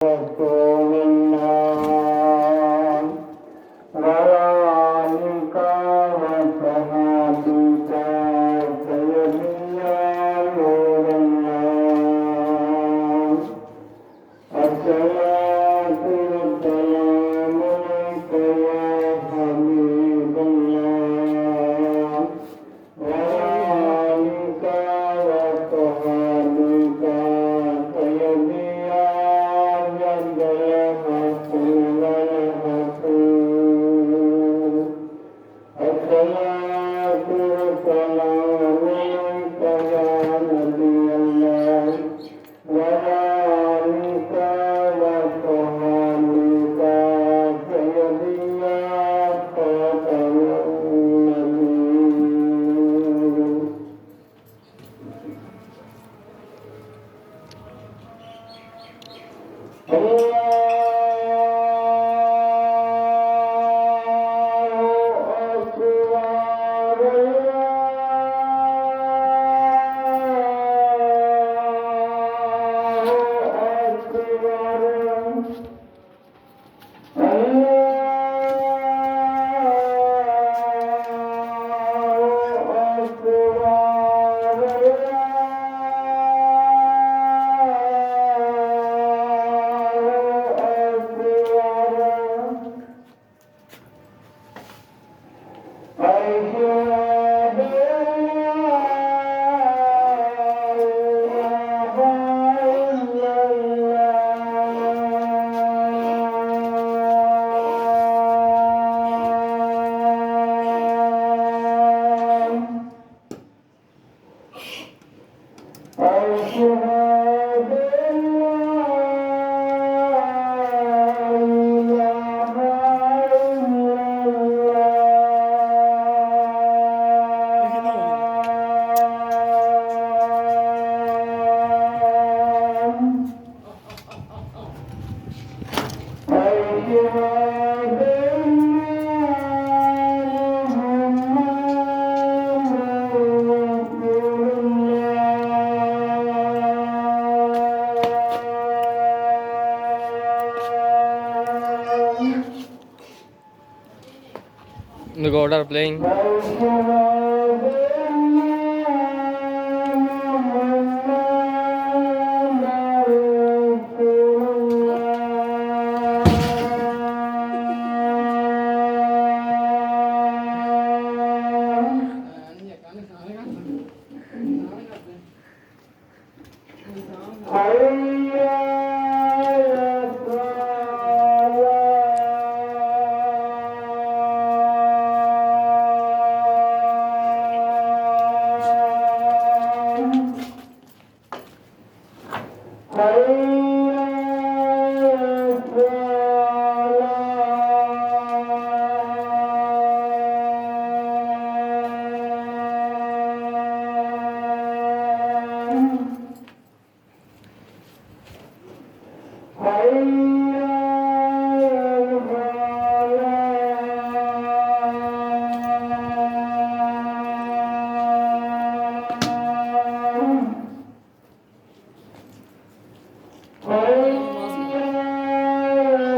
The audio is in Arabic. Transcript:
رسول الله وآلك وصحبك سيدي يا نور الله الصلاة والسلام عليك يا حبيب الله وآلك وصحبك سيدي يا جد الحق والحقوق الصلاة والسلام عليك يا نبي الله وآلك وصحبك سيدي يا خاتم النبيين The God are playing. Hey